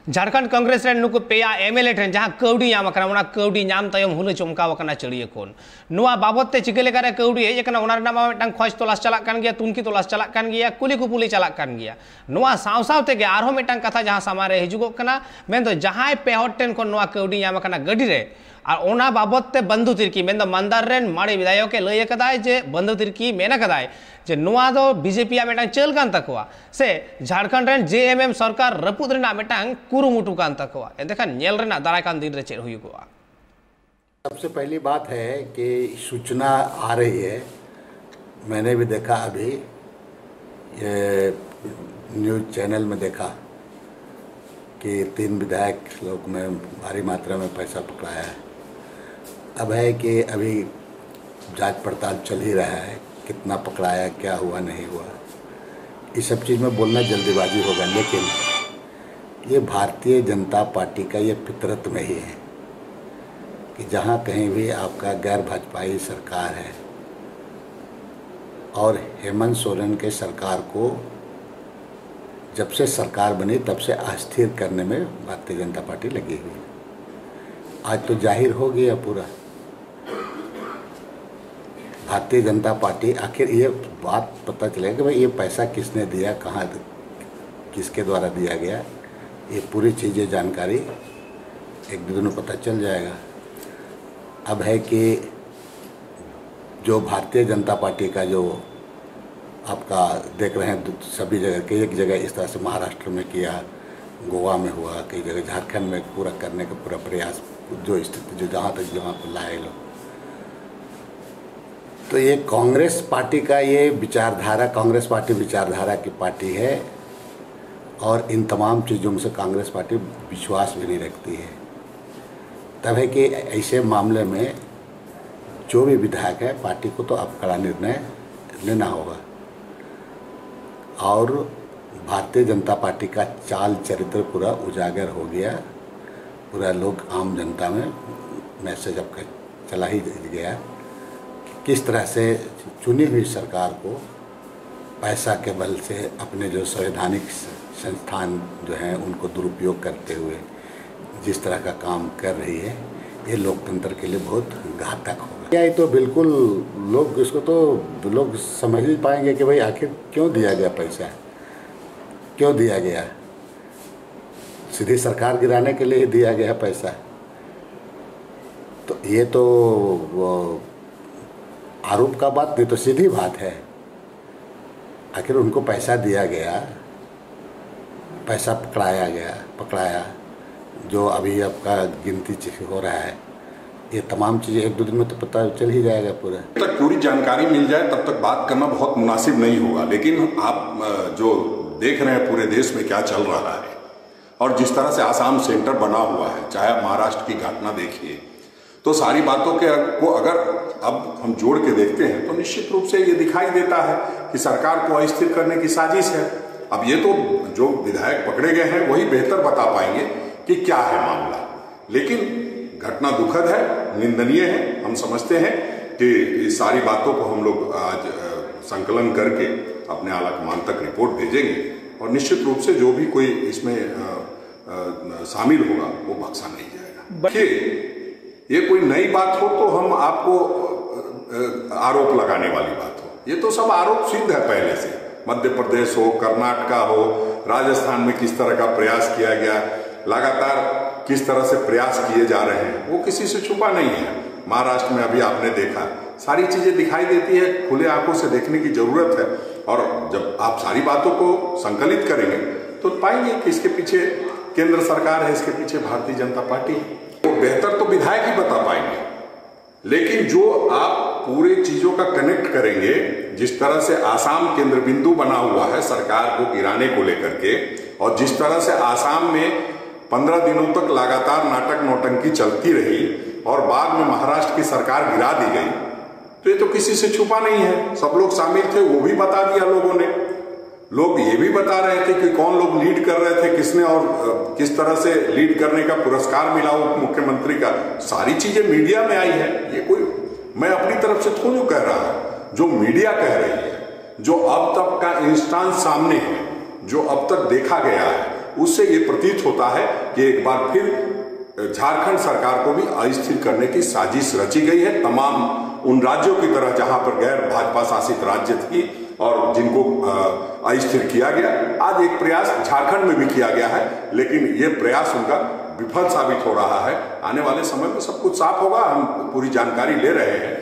झारखंड कांग्रेस रे नुकु पेया एमएलए ठेन जहां कौडी नाम कना ओना कौडी नाम तयम हुल चमकाव कना चलिए कोन नुआ बाबत ते चिके लेकारे कौडी हेज कना ओना रमा मिटांग खोज तलाश चला कान गया तुनकी तलाश चला कान गया कुली कुपुली चला कान गया नुआ साव साव ते आरो मिटांग कथा जहां सामारे हिजुगो कना मेन तो जहां पेहर टेन को नुआ कौडी नाम कना गडी रे और ओना बाबत ते बंधु तिरकी मेन दो मंदार रेन माड़ी विधायक के लय कदाय जे बंधु तिरकी मेना कदाय जे नुआ दो बीजेपी मेटांग चल कान तकवा से झारखंड रेन जेएमएम सरकार रपुद रेना मेटांग कुरुमुटु कान तकवा एदेखान नेल रेना दाराय कान दिन रे चेर हुयुगोआ। सबसे पहली बात है कि सूचना आ रही है, मैंने भी देखा अभी ये न्यूज़ चैनल में देखा कि 3 विधायक लोग में भारी मात्रा में पैसा पकड़ाया है। अब है कि अभी जांच पड़ताल चल ही रहा है, कितना पकड़ाया, क्या हुआ नहीं हुआ, इस सब चीज़ में बोलना जल्दीबाजी होगा। लेकिन ये भारतीय जनता पार्टी का ये फितरत में ही है कि जहाँ कहीं भी आपका गैर भाजपाई सरकार है और हेमंत सोरेन के सरकार को जब से सरकार बनी तब से अस्थिर करने में भारतीय जनता पार्टी लगी हुई है। आज तो जाहिर हो गया पूरा, भारतीय जनता पार्टी आखिर ये बात पता चलेगा कि भाई ये पैसा किसने दिया, कहाँ किसके द्वारा दिया गया, ये पूरी चीज़ें जानकारी एक दो दिन में पता चल जाएगा। अब है कि जो भारतीय जनता पार्टी का जो आपका देख रहे हैं सभी जगह के एक जगह इस तरह से महाराष्ट्र में किया, गोवा में हुआ, कई जगह झारखंड में पूरा करने का पूरा प्रयास, जो स्थिति जो जहाँ को लाए लोग, तो ये कांग्रेस पार्टी का ये विचारधारा, कांग्रेस पार्टी विचारधारा की पार्टी है और इन तमाम चीज़ों से कांग्रेस पार्टी विश्वास भी नहीं रखती है। तब है कि ऐसे मामले में जो भी विधायक है पार्टी को तो अब कड़ा निर्णय लेना होगा और भारतीय जनता पार्टी का चाल चरित्र पूरा उजागर हो गया, पूरा लोग आम जनता में मैसेज अब चला ही गया कि किस तरह से चुनी हुई सरकार को पैसा के बल से अपने जो संवैधानिक संस्थान जो हैं उनको दुरुपयोग करते हुए जिस तरह का काम कर रही है, ये लोकतंत्र के लिए बहुत घातक होगा। ये तो बिल्कुल लोग इसको तो लोग समझ ही पाएंगे कि भाई आखिर क्यों दिया गया पैसा, क्यों दिया गया, सीधी सरकार गिराने के लिए ही दिया गया पैसा। तो ये तो वो आरोप का बात नहीं, तो सीधी बात है, आखिर उनको पैसा दिया गया, पैसा पकड़ाया जो अभी आपका गिनती हो रहा है, ये तमाम चीज़ें एक दो दिन में तो पता चल ही जाएगा पूरा। जब तक पूरी जानकारी मिल जाए तब तक बात करना बहुत मुनासिब नहीं होगा। लेकिन आप जो देख रहे हैं पूरे देश में क्या चल रहा है और जिस तरह से आसाम सेंटर बना हुआ है, चाहे आप महाराष्ट्र की घटना देखिए, तो सारी बातों को अगर अब हम जोड़ के देखते हैं तो निश्चित रूप से ये दिखाई देता है कि सरकार को अस्थिर करने की साजिश है। अब ये तो जो विधायक पकड़े गए हैं वही बेहतर बता पाएंगे कि क्या है मामला, लेकिन घटना दुखद है, निंदनीय है। हम समझते हैं कि इस सारी बातों को हम लोग आज संकलन करके अपने आला कमान तक रिपोर्ट भेजेंगे और निश्चित रूप से जो भी कोई इसमें शामिल होगा वो बख्शा नहीं जाएगा। देखिए, ये कोई नई बात हो तो हम आपको आरोप लगाने वाली बात हो, ये तो सब आरोप सिद्ध है पहले से। मध्य प्रदेश हो, कर्नाटका हो, राजस्थान में किस तरह का प्रयास किया गया, लगातार किस तरह से प्रयास किए जा रहे हैं, वो किसी से छुपा नहीं है। महाराष्ट्र में अभी आपने देखा, सारी चीजें दिखाई देती है, खुले आंखों से देखने की जरूरत है। और जब आप सारी बातों को संकलित करेंगे तो पाएंगे कि इसके पीछे केंद्र सरकार है, इसके पीछे भारतीय जनता पार्टी है। तो बेहतर तो विधायक ही बता पाएंगे, लेकिन जो आप पूरे चीजों का कनेक्ट करेंगे, जिस तरह से आसाम केंद्र बिंदु बना हुआ है सरकार को गिराने को लेकर के, और जिस तरह से आसाम में 15 दिनों तक लगातार नाटक नौटंकी चलती रही और बाद में महाराष्ट्र की सरकार गिरा दी गई, तो ये तो किसी से छुपा नहीं है। सब लोग शामिल थे, वो भी बता दिया लोगों ने। लोग ये भी बता रहे थे कि कौन लोग लीड कर रहे थे, किसने और किस तरह से लीड करने का पुरस्कार मिला उप मुख्यमंत्री का, सारी चीजें मीडिया में आई है। ये कोई मैं अपनी तरफ से थोड़ी कह रहा हूं, जो मीडिया कह रही है, जो अब तक का इंस्टांस सामने है, जो अब तक देखा गया है, उससे ये प्रतीत होता है कि एक बार फिर झारखंड सरकार को भी अस्थिर करने की साजिश रची गई है। तमाम उन राज्यों की तरह जहां पर गैर भाजपा शासित राज्य थी और जिनको अस्थिर किया गया, आज एक प्रयास झारखंड में भी किया गया है, लेकिन ये प्रयास उनका विफल साबित हो रहा है। आने वाले समय में सब कुछ साफ होगा, हम पूरी जानकारी ले रहे हैं।